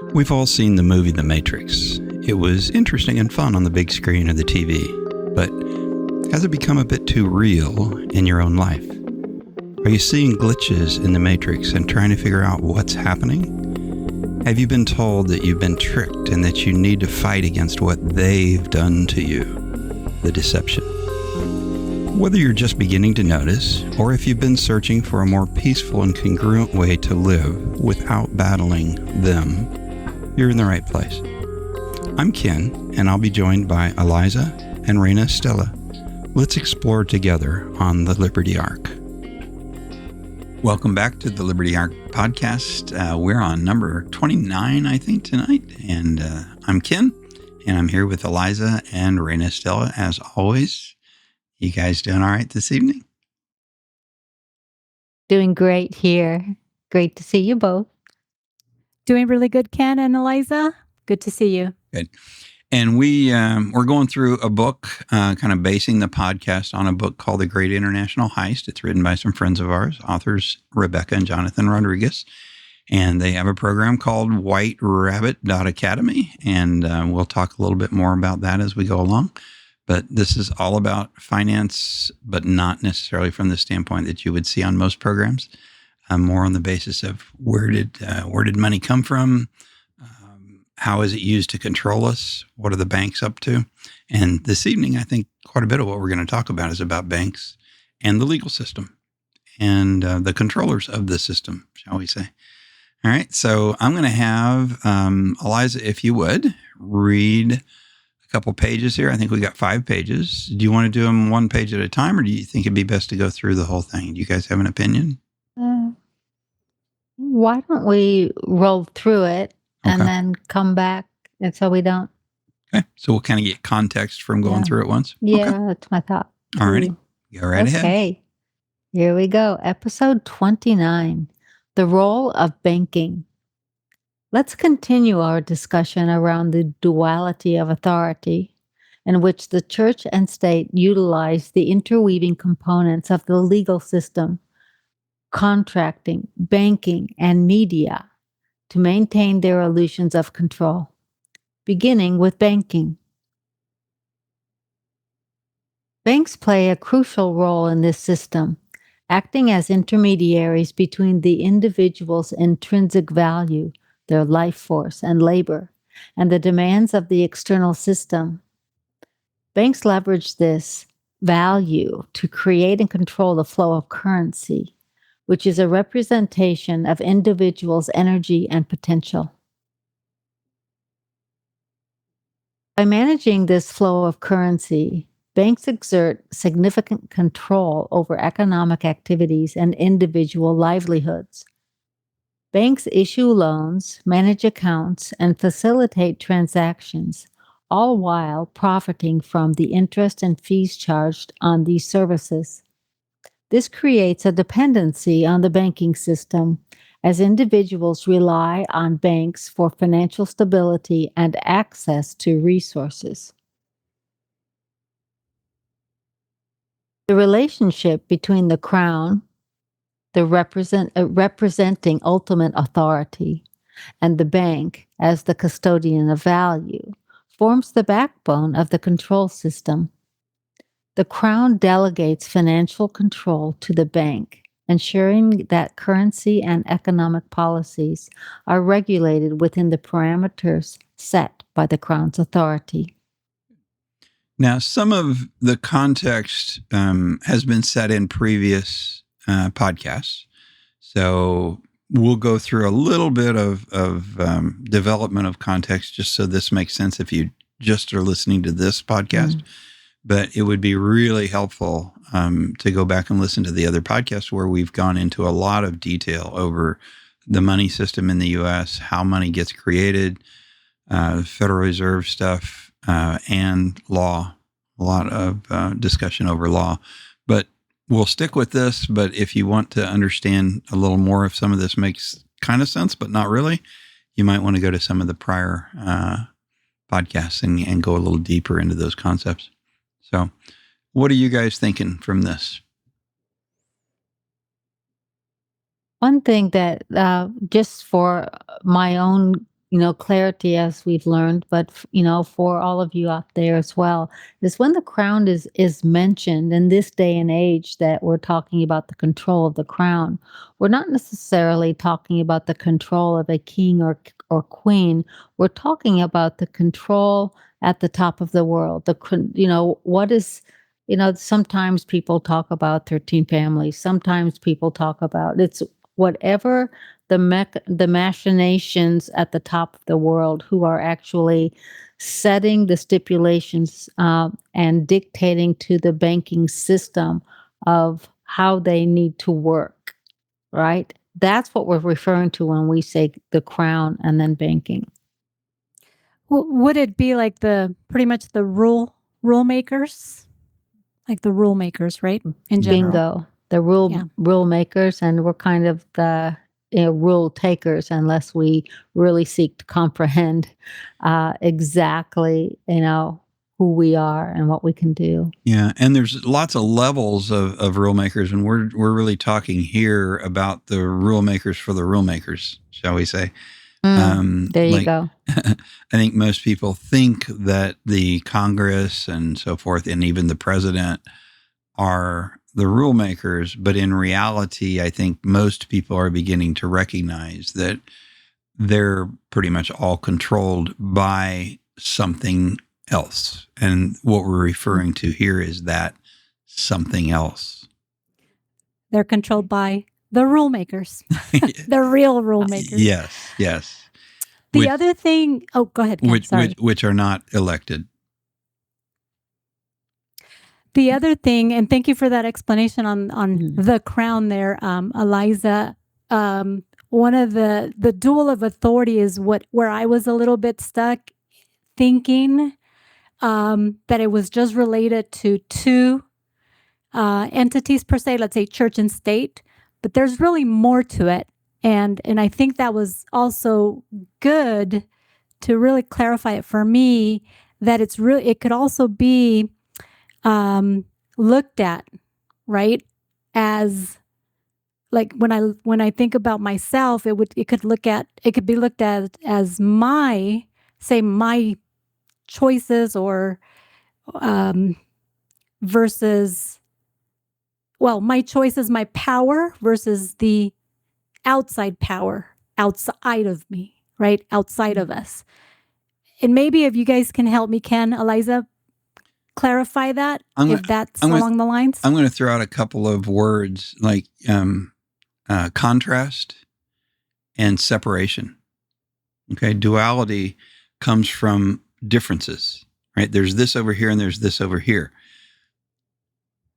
We've all seen the movie The Matrix. It was interesting and fun on the big screen of the TV, but has it become a bit too real in your own life? Are you seeing glitches in the Matrix and trying to figure out what's happening? Have you been told that you've been tricked and that you need to fight against what they've done to you? The deception. Whether you're just beginning to notice, or if you've been searching for a more peaceful and congruent way to live without battling them, you're in the right place. I'm Ken, and I'll be joined by Eliza and Raina Stella. Let's explore together on the Liberty Ark. Welcome back to the Liberty Ark Podcast. We're on number 29, I think, tonight. And I'm Ken, and I'm here with Eliza and Raina Stella, as always. You guys doing all right this evening? Doing great here. Great to see you both. Doing really good, Ken and Eliza. Good to see you. Good. And we're going through a book, kind of basing the podcast on a book called The Great International Heist. It's written by some friends of ours, authors Rebecca and Jonathan Rodriguez. And they have a program called White Rabbit.Academy. And we'll talk a little bit more about that as we go along. But this is all about finance, but not necessarily from the standpoint that you would see on most programs. More on the basis of where did money come from? How is it used to control us? What are the banks up to? And this evening, I think quite a bit of what we're going to talk about is about banks and the legal system and the controllers of the system, shall we say. All right, so I'm going to have Eliza, if you would, read a couple pages here. I think we got 5 pages. Do you want to do them one page at a time, or do you think it'd be best to go through the whole thing? Do you guys have an opinion? Why don't we roll through it and Okay. then come back, and so we don't. Okay, so we'll kind of get context from going through it once. Yeah, Okay. that's my thought. All righty. Go right ahead. Okay, here we go. Episode 29, The Role of Banking. Let's continue our discussion around the duality of authority, in which the church and state utilize the interweaving components of the legal system, contracting, banking, and media to maintain their illusions of control, beginning with banking. Banks play a crucial role in this system, acting as intermediaries between the individual's intrinsic value, their life force and labor, and the demands of the external system. Banks leverage this value to create and control the flow of currency, which is a representation of individuals' energy and potential. By managing this flow of currency, banks exert significant control over economic activities and individual livelihoods. Banks issue loans, manage accounts, and facilitate transactions, all while profiting from the interest and fees charged on these services. This creates a dependency on the banking system, as individuals rely on banks for financial stability and access to resources. The relationship between the Crown, representing ultimate authority, and the bank as the custodian of value, forms the backbone of the control system. The Crown delegates financial control to the bank, ensuring that currency and economic policies are regulated within the parameters set by the Crown's authority. Now, some of the context has been set in previous podcasts. So we'll go through a little bit of development of context just so this makes sense if you just are listening to this podcast. Mm-hmm. But it would be really helpful to go back and listen to the other podcasts where we've gone into a lot of detail over the money system in the U.S., how money gets created, Federal Reserve stuff, and law, a lot of discussion over law. But we'll stick with this. But if you want to understand a little more, if some of this makes kind of sense, but not really, you might want to go to some of the prior podcasts and go a little deeper into those concepts. So what are you guys thinking from this? One thing that just for my own clarity, as we've learned, but for all of you out there as well, is when the crown is mentioned in this day and age that we're talking about the control of the crown. We're not necessarily talking about the control of a king or queen. We're talking about the control at the top of the world. What is, sometimes people talk about 13 families. Sometimes people talk about it's whatever the machinations at the top of the world, who are actually setting the stipulations and dictating to the banking system of how they need to work, right? That's what we're referring to when we say the crown and then banking. Would it be like pretty much the rule makers? Like the rule makers, right? In general. Bingo. The rule makers, and we're kind of the rule takers, unless we really seek to comprehend exactly, who we are and what we can do. Yeah, and there's lots of levels of rule makers, and we're really talking here about the rule makers for the rule makers, shall we say? There you go. I think most people think that the Congress and so forth, and even the president, are the rule makers, but in reality, I think most people are beginning to recognize that they're pretty much all controlled by something else. And what we're referring to here is that something else. They're controlled by the rule makers, the real rule makers. Yes. The other thing, go ahead, Ken, sorry. Which are not elected. The other thing, and thank you for that explanation on the crown there, Eliza. One of the dual of authority is where I was a little bit stuck thinking that it was just related to two entities per se, let's say church and state, but there's really more to it. And I think that was also good to really clarify it for me, that it could also be looked at, right, as like when I think about myself, it could be looked at as my choices, or versus, well, my choices, my power versus the outside power outside of me, right, outside of us. And maybe if you guys can help me, Ken, Eliza, clarify that, if that's along the lines. I'm going to throw out a couple of words like contrast and separation. Okay, duality comes from differences, right? There's this over here and there's this over here.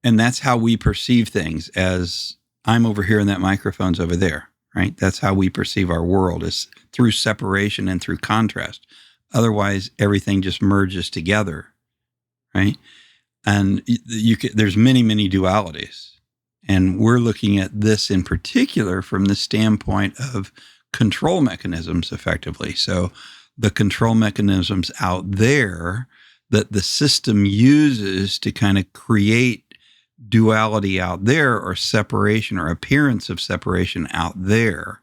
And that's how we perceive things, as I'm over here and that microphone's over there, right? That's how we perceive our world, is through separation and through contrast. Otherwise, everything just merges together, right? And there's many, many dualities. And we're looking at this in particular from the standpoint of control mechanisms, effectively. So the control mechanisms out there that the system uses to kind of create duality out there, or separation or appearance of separation out there,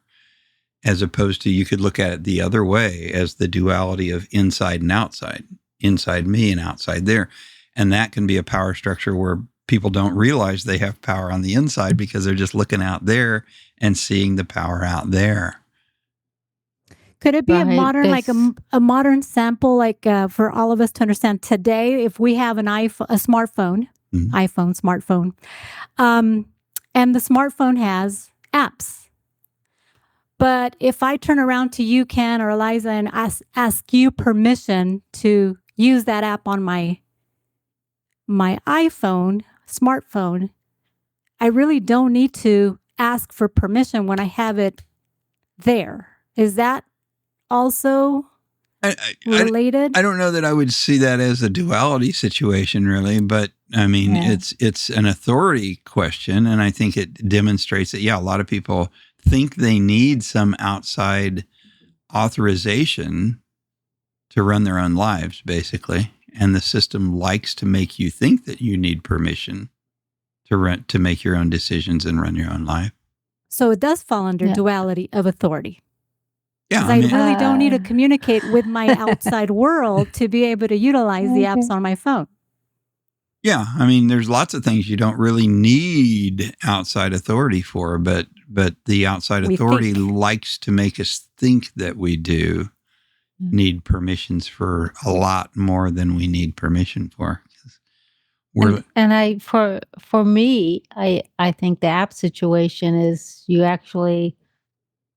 as opposed to, you could look at it the other way as the duality of inside and outside, inside me and outside there. And that can be a power structure where people don't realize they have power on the inside because they're just looking out there and seeing the power out there. Could it be a modern, like a modern sample, like for all of us to understand today, if we have a smartphone, smartphone, and the smartphone has apps. But if I turn around to you, Ken or Eliza, and ask you permission to use that app on my iPhone, smartphone, I really don't need to ask for permission when I have it there. Is that also related? I don't know that I would see that as a duality situation, really, but I mean, it's an authority question, and I think it demonstrates that, a lot of people think they need some outside authorization to run their own lives, basically. And the system likes to make you think that you need permission to make your own decisions and run your own life. So it does fall under duality of authority. Yeah, Because I really don't need to communicate with my outside world to be able to utilize the apps on my phone. yeah. I mean, there's lots of things you don't really need outside authority for, but the outside authority likes to make us think that we do need permissions for a lot more than we need permission for. And for me, I think the app situation is you actually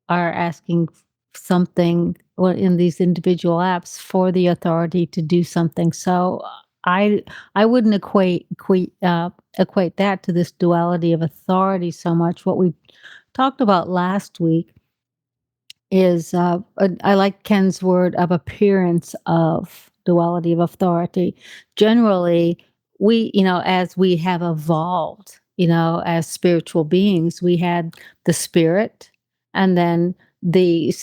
are asking something in these individual apps for the authority to do something. So I wouldn't equate that to this duality of authority so much. What we talked about last week is I like Ken's word of appearance of duality of authority. Generally, we, as we have evolved, as spiritual beings, we had the spirit, and then the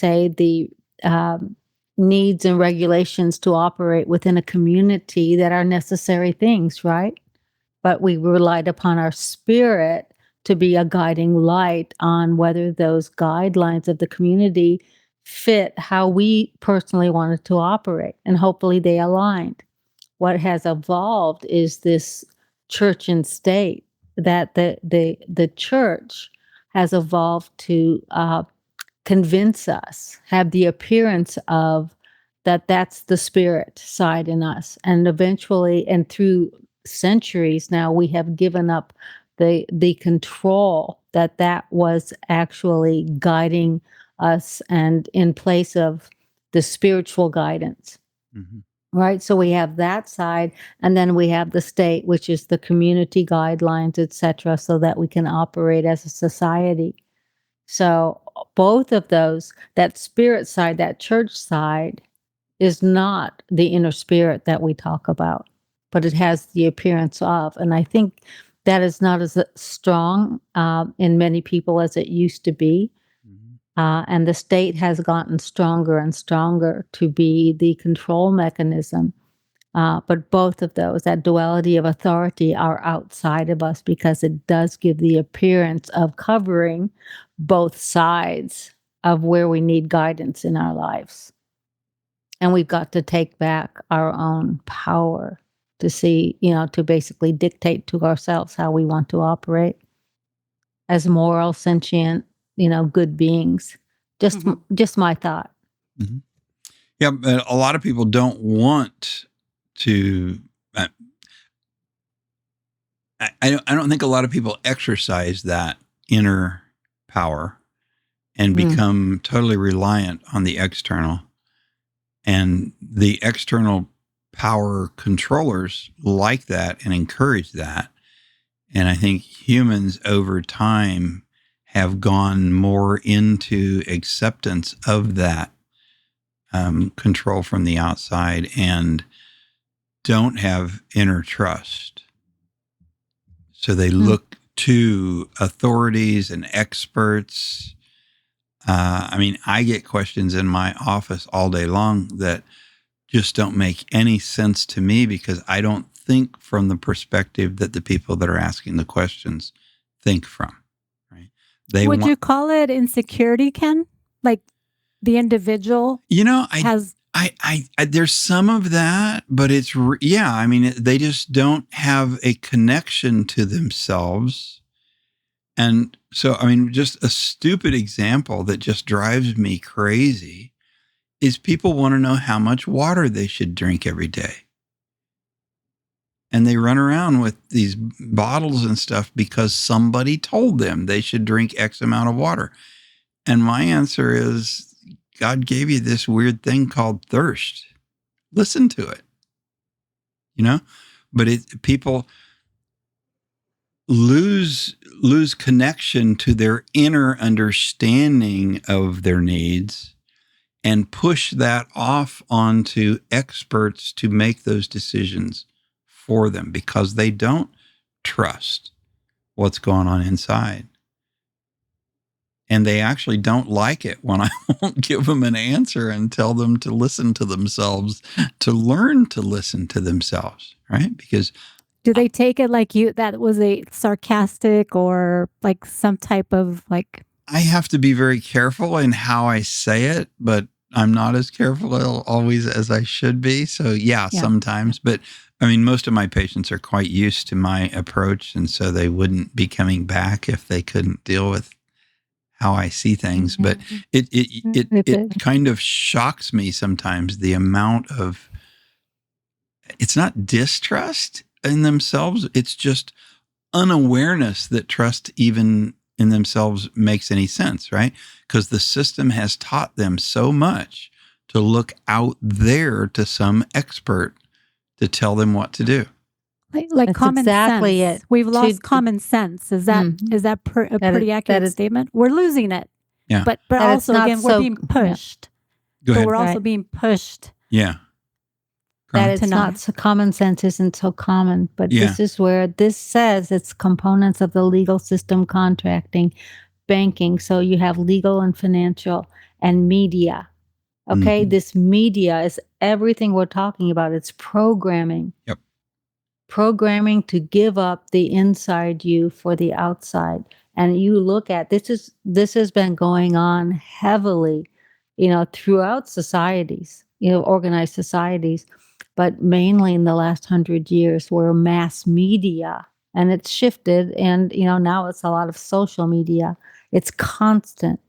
needs and regulations to operate within a community that are necessary things, right? But we relied upon our spirit to be a guiding light on whether those guidelines of the community fit how we personally wanted to operate, and hopefully they aligned. What has evolved is this church and state, that the church has evolved to convince us, have the appearance of that's the spirit side in us, and eventually, and through centuries now, we have given up the control that was actually guiding us, and in place of the spiritual guidance. Mm-hmm. Right. So we have that side, and then we have the state, which is the community guidelines, etc., so that we can operate as a society. So both of those, that spirit side, that church side, is not the inner spirit that we talk about, but it has the appearance of. And I think that is not as strong in many people as it used to be. And the state has gotten stronger and stronger to be the control mechanism. But both of those, that duality of authority, are outside of us because it does give the appearance of covering both sides of where we need guidance in our lives. And we've got to take back our own power to see, to basically dictate to ourselves how we want to operate as moral, sentient, good beings. Just my thought. Mm-hmm. Yeah, but a lot of people don't want to. I don't think a lot of people exercise that inner power and become totally reliant on the external. And the external power controllers like that and encourage that. And I think humans over time have gone more into acceptance of that control from the outside and don't have inner trust. So they look to authorities and experts. I get questions in my office all day long that just don't make any sense to me because I don't think from the perspective that the people that are asking the questions think from. Right? Would you call it insecurity, Ken? Like the individual has... I there's some of that, but it's, they just don't have a connection to themselves. And so, just a stupid example that just drives me crazy is people want to know how much water they should drink every day. And they run around with these bottles and stuff because somebody told them they should drink X amount of water. And my answer is, God gave you this weird thing called thirst. Listen to it, but people lose connection to their inner understanding of their needs and push that off onto experts to make those decisions for them because they don't trust what's going on inside. And they actually don't like it when I won't give them an answer and tell them to listen to themselves, to learn to listen to themselves, right? Because do they take it like that was a sarcastic or like some type of like I have to be very careful in how I say it, but I'm not as careful always as I should be. So sometimes, but I mean, most of my patients are quite used to my approach, and so they wouldn't be coming back if they couldn't deal with how I see things. But it kind of shocks me sometimes, the amount of, it's not distrust in themselves. It's just unawareness that trust even in themselves makes any sense, right? Because the system has taught them so much to look out there to some expert to tell them what to do. Like That's common exactly sense. it. We've lost common sense. Is that a pretty accurate statement? We're losing it. Yeah. But also, again, we're being pushed. Go ahead. But we're also being pushed. Yeah. That it's not so common sense isn't so common, but this is where this says it's components of the legal system, contracting, banking. So you have legal and financial and media. Okay. This media is everything we're talking about. It's programming. Yep. Programming to give up the inside you for the outside. And you look at this has been going on heavily, throughout societies, organized societies, but mainly in the last 100 years, where mass media, and it's shifted, and now it's a lot of social media. It's constant,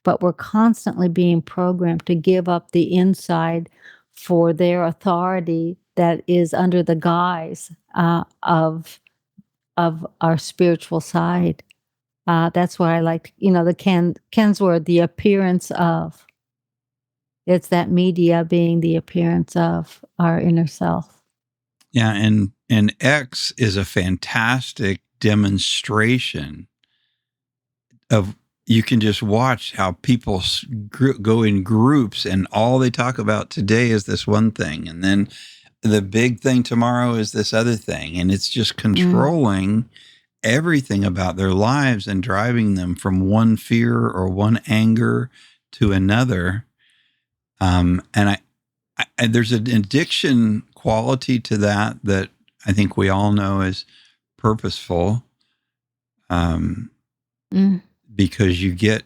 but we're constantly being programmed to give up the inside for their authority that is under the guise of our spiritual side. That's why I like, the Ken's word, the appearance of. It's that media being the appearance of our inner self. Yeah, and X is a fantastic demonstration of, you can just watch how people go in groups and all they talk about today is this one thing. And then the big thing tomorrow is this other thing. And it's just controlling everything about their lives and driving them from one fear or one anger to another. And I there's an addiction quality to that I think we all know is purposeful, because you get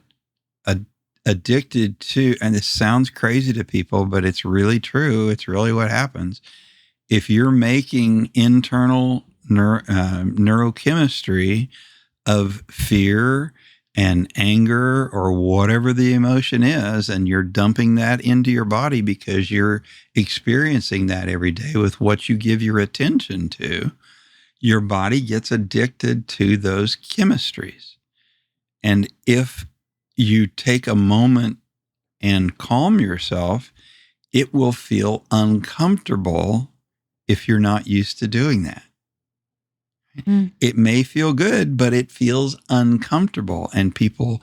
addicted to, and this sounds crazy to people, but it's really true. It's really what happens. If you're making internal neurochemistry of fear and anger or whatever the emotion is, and you're dumping that into your body because you're experiencing that every day with what you give your attention to, your body gets addicted to those chemistries. And if you take a moment and calm yourself, it will feel uncomfortable if you're not used to doing that. It may feel good, but it feels uncomfortable, and people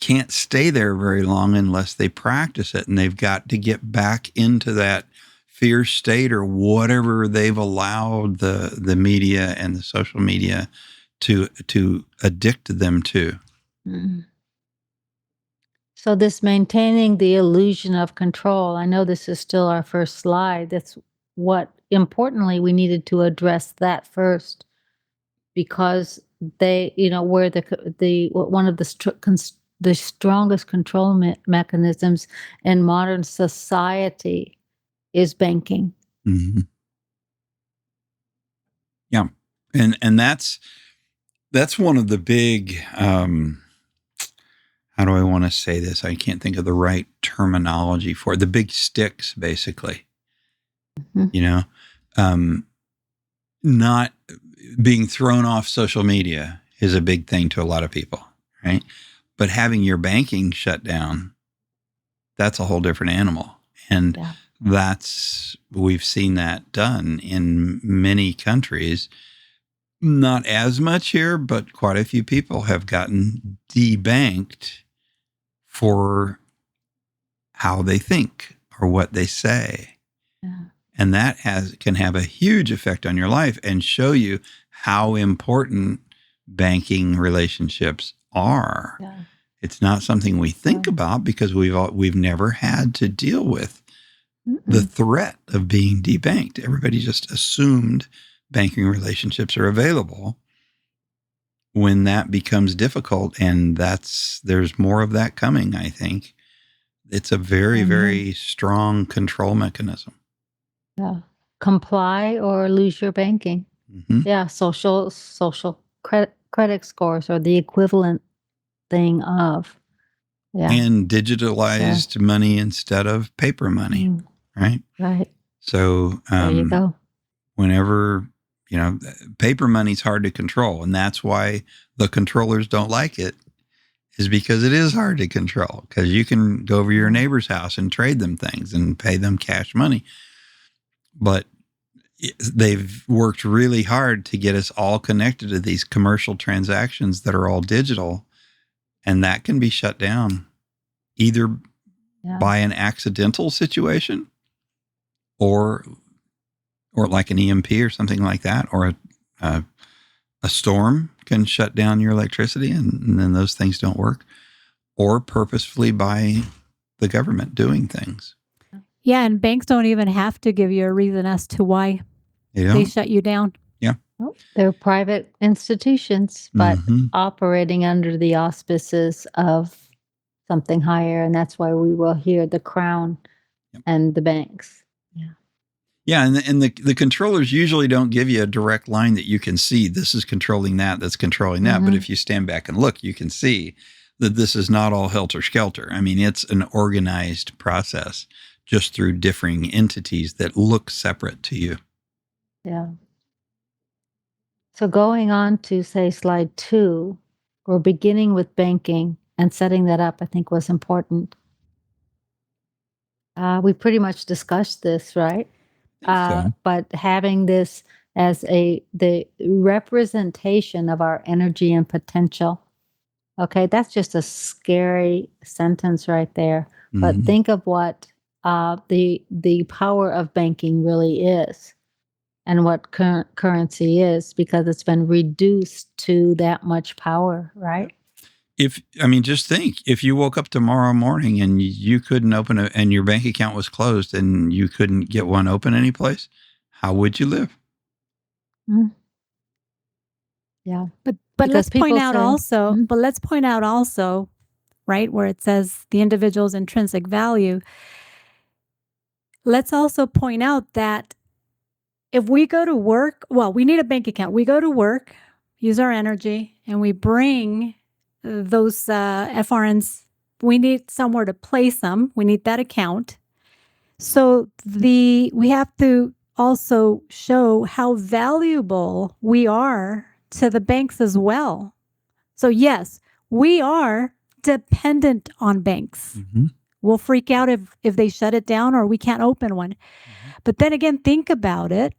can't stay there very long unless they practice it, and they've got to get back into that fear state or whatever they've allowed the media and the social media to addict them to. So this maintaining the illusion of control, I know this is still our first slide. That's what, importantly, we needed to address that first, because they, where one of the strongest control mechanisms in modern society is banking. Mm-hmm. Yeah, and that's one of the big. How do I want to say this? I can't think of the right terminology for it. The big sticks, basically. Not being thrown off social media is a big thing to a lot of people, right? But having your banking shut down, that's a whole different animal. And we've seen that done in many countries. Not as much here, but quite a few people have gotten debanked for how they think or what they say. Yeah. And that can have a huge effect on your life and show you how important banking relationships are. Yeah. It's not something we think about because we've never had to deal with the threat of being debanked. Everybody just assumed banking relationships are available. when that becomes difficult, and there's more of that coming, I think, it's a very, very strong control mechanism. Yeah. Comply or lose your banking. Mm-hmm. Yeah. Social credit scores are the equivalent thing of. Yeah. And digitalized money instead of paper money, right? Right. So There you go. whenever, paper money's hard to control, and that's why the controllers don't like it, is because it is hard to control, because you can go over to your neighbor's house and trade them things and pay them cash money. But they've worked really hard to get us all connected to these commercial transactions that are all digital, and that can be shut down either by an accidental situation or like an EMP or something like that, or a storm can shut down your electricity, and then those things don't work, or purposefully by the government doing things. Yeah, and banks don't even have to give you a reason as to why they shut you down. Yeah. Well, they're private institutions, but operating under the auspices of something higher, and that's why we will hear the crown and the banks. Yeah, and the controllers usually don't give you a direct line that you can see. This is controlling that, that's controlling that. But if you stand back and look, you can see that this is not all helter-skelter. I mean, it's an organized process just through differing entities that look separate to you. Yeah. So going on to, say, slide 2, we're beginning with banking, and setting that up, I think, was important. We pretty much discussed this, right? But having this as the representation of our energy and potential. Okay, that's just a scary sentence right there. But think of what the power of banking really is, and what currency is, because it's been reduced to that much power, right? Just think, if you woke up tomorrow morning and you couldn't open and your bank account was closed and you couldn't get one open anyplace, how would you live? Yeah. But let's point out also, right, where it says the individual's intrinsic value. Let's also point out that if we go to work, we need a bank account. We go to work, use our energy, and we bring those FRNs. We need somewhere to place them. We need that account. So we have to also show how valuable we are to the banks as well. So yes, we are dependent on banks. We'll freak out if they shut it down or we can't open one. But then again, think about it,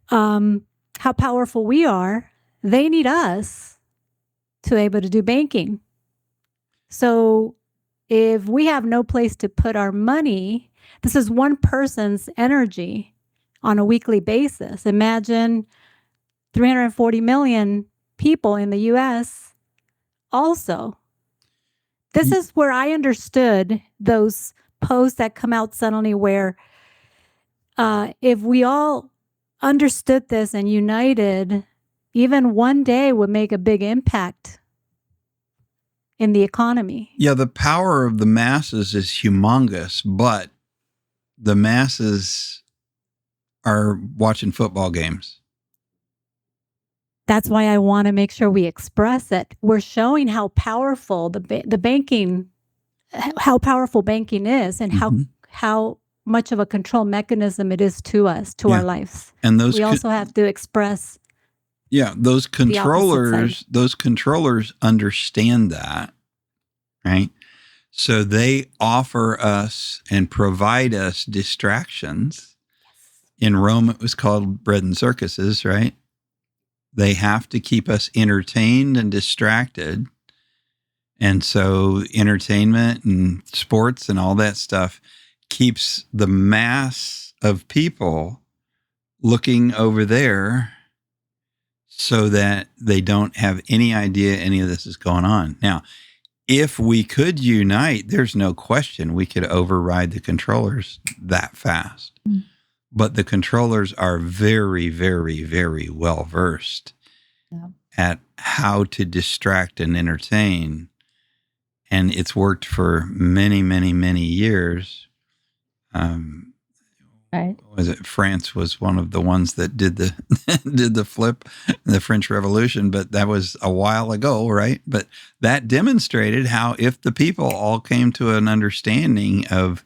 how powerful we are. They need us to be able to do banking. So if we have no place to put our money, this is one person's energy on a weekly basis. Imagine 340 million people in the U.S. also. This is where I understood those posts that come out suddenly where if we all understood this and united, even one day would make a big impact in the economy. Yeah, the power of the masses is humongous, but the masses are watching football games. That's why I want to make sure we express it. We're showing how powerful the banking, how powerful banking is, and how much of a control mechanism it is to us, to our lives. And we also have to express. Yeah, those controllers understand that, right? So they offer us and provide us distractions. In Rome, it was called bread and circuses, right? They have to keep us entertained and distracted. And so entertainment and sports and all that stuff keeps the mass of people looking over there so that they don't have any idea any of this is going on. Now, if we could unite, there's no question we could override the controllers that fast. But the controllers are very, very, very well versed at how to distract and entertain. And it's worked for many, many, many years. Right. Was it France was one of the ones that did the did the flip, the French Revolution, but that was a while ago, right? But that demonstrated how if the people all came to an understanding of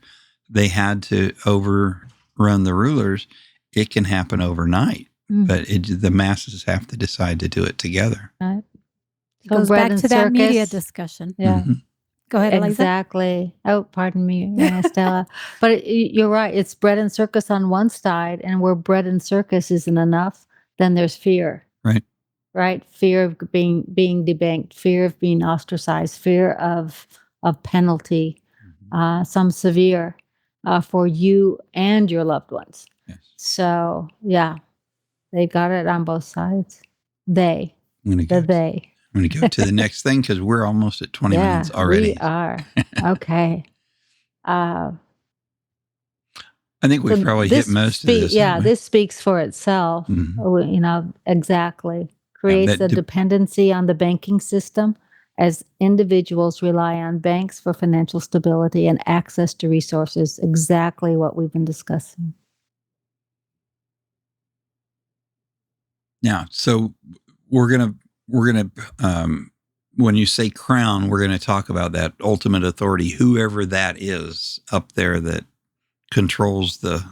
they had to overrun the rulers, it can happen overnight. But the masses have to decide to do it together. Right. It goes back to that media circus. discussion. Yeah. Mm-hmm. Go ahead, Eliza. Exactly. Oh, pardon me, Stella. But you're right. It's bread and circus on one side, and where bread and circus isn't enough, then there's fear. Right. Right. Fear of being debanked, fear of being ostracized, fear of penalty, some severe, for you and your loved ones. Yes. So yeah, they got it on both sides. I'm going to go to the next thing because we're almost at 20 minutes already. We are. Okay. I think we've probably hit most of this. Yeah, this speaks for itself. Mm-hmm. Exactly. Creates a dependency on the banking system as individuals rely on banks for financial stability and access to resources. Exactly what we've been discussing. Now, so we're gonna when you say crown, we're gonna talk about that ultimate authority, whoever that is up there that controls the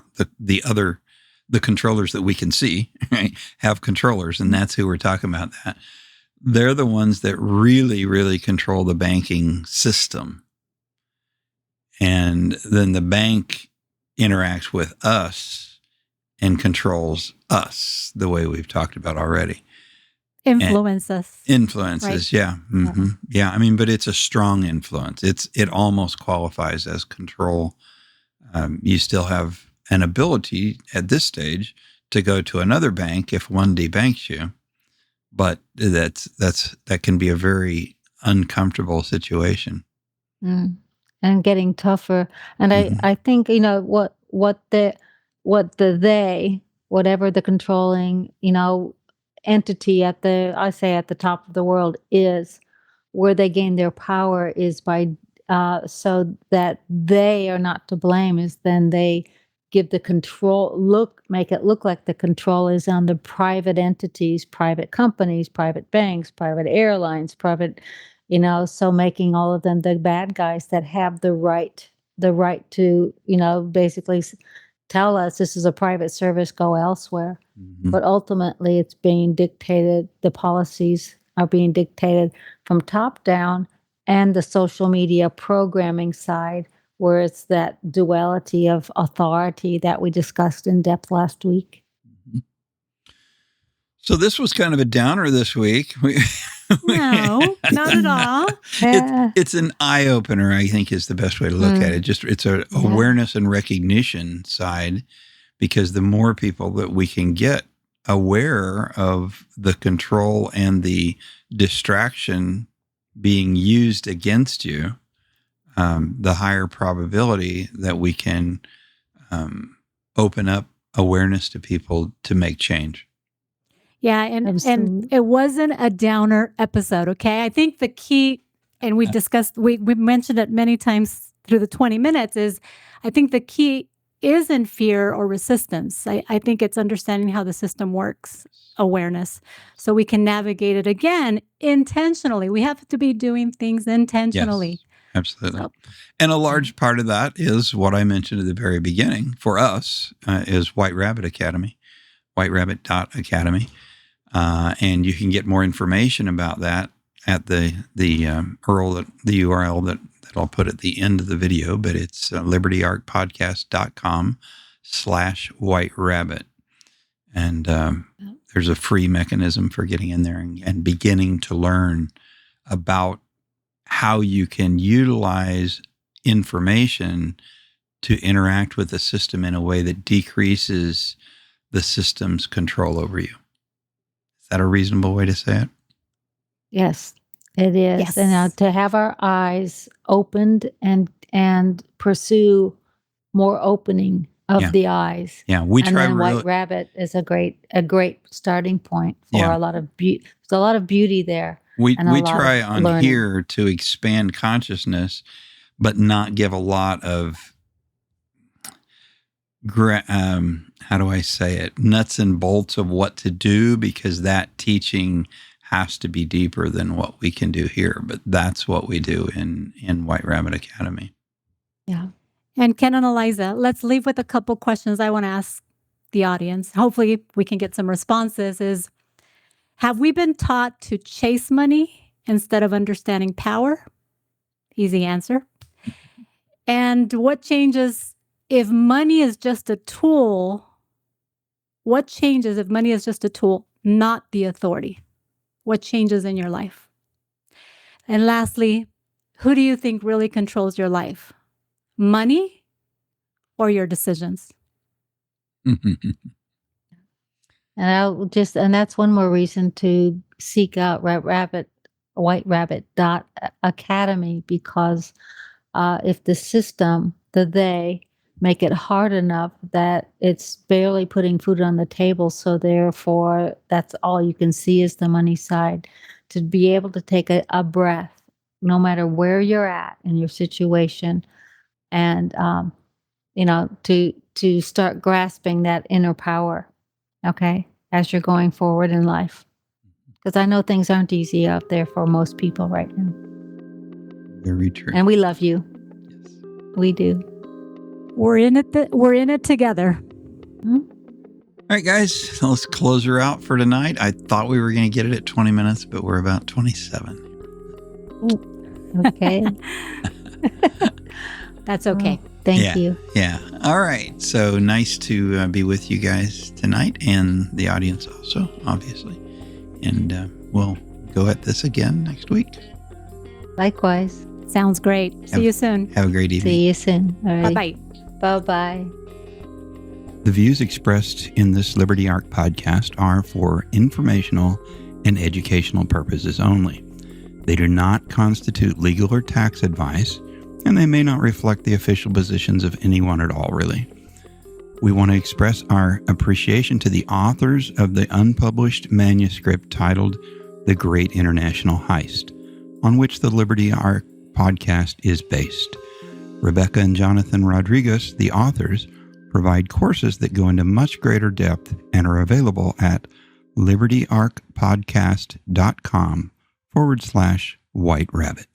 controllers that we can see, right? Have controllers, and that's who we're talking about. That they're the ones that really, really control the banking system, and then the bank interacts with us and controls us the way we've talked about already. Influences, right. Yeah. Mm-hmm. Yeah. I mean, but it's a strong influence. It almost qualifies as control. You still have an ability at this stage to go to another bank if one debanks you, but that can be a very uncomfortable situation. And getting tougher. And I think, whatever the controlling, entity at the top of the world is, where they gain their power is by so that they are not to blame, is then they give the control, make it look like the control is on the private entities, private companies, private banks, private airlines, private, so making all of them the bad guys that have the right to, basically tell us this is a private service, go elsewhere. Mm-hmm. But ultimately it's being dictated, the policies are being dictated from top down, and the social media programming side, where it's that duality of authority that we discussed in depth last week. Mm-hmm. So this was kind of a downer this week. No, not at all. It's an eye opener, I think, is the best way to look at it. Just it's an awareness and recognition side, because the more people that we can get aware of the control and the distraction being used against you, the higher probability that we can open up awareness to people to make change. Yeah, and it wasn't a downer episode, okay? I think the key, and we've discussed, we mentioned it many times through the 20 minutes, is I think the key isn't fear or resistance. I think it's understanding how the system works, awareness, so we can navigate it again intentionally. We have to be doing things intentionally. Yes, absolutely. So, and a large part of that is what I mentioned at the very beginning for us, is White Rabbit Academy, whiterabbit.academy. And you can get more information about that at the URL that I'll put at the end of the video, but it's libertyarkpodcast.com/whiterabbit. And there's a free mechanism for getting in there and beginning to learn about how you can utilize information to interact with the system in a way that decreases the system's control over you. Is that a reasonable way to say it? Yes, it is. Yes. And to have our eyes opened and pursue more opening of the eyes. Yeah, we And try then really. White Rabbit is a great starting point for Yeah. a lot of beauty. There's a lot of beauty there. We and a lot try of on learning. here to expand consciousness, but not give a lot of how do I say it, nuts and bolts of what to do, because that teaching has to be deeper than what we can do here. But that's what we do in White Rabbit Academy. Yeah. And Ken and Eliza, let's leave with a couple questions I want to ask the audience. Hopefully we can get some responses. Have we been taught to chase money instead of understanding power? Easy answer. And what changes if money is just a tool? What changes if money is just a tool, not the authority? What changes in your life? And lastly, who do you think really controls your life? Money or your decisions? And that's one more reason to seek out White Rabbit Academy, because if the system, they make it hard enough that it's barely putting food on the table, so therefore that's all you can see is the money side, to be able to take a breath, no matter where you're at in your situation, and to start grasping that inner power, okay, as you're going forward in life. Because I know things aren't easy out there for most people right now. Very true. And we love you. Yes. We do. We're in it together. Hmm? All right, guys, let's close her out for tonight. I thought we were going to get it at 20 minutes, but we're about 27. Okay. That's okay. Thank you. Yeah. All right. So nice to be with you guys tonight, and the audience also, obviously. And we'll go at this again next week. Likewise. Sounds great. See you soon. Have a great evening. See you soon. All right. Bye-bye. Bye-bye. The views expressed in this Liberty Ark podcast are for informational and educational purposes only. They do not constitute legal or tax advice, and they may not reflect the official positions of anyone at all, really. We want to express our appreciation to the authors of the unpublished manuscript titled The Great International Heist, on which the Liberty Ark podcast is based. Rebecca and Jonathan Rodriguez, the authors, provide courses that go into much greater depth and are available at libertyarkpodcast.com/White Rabbit.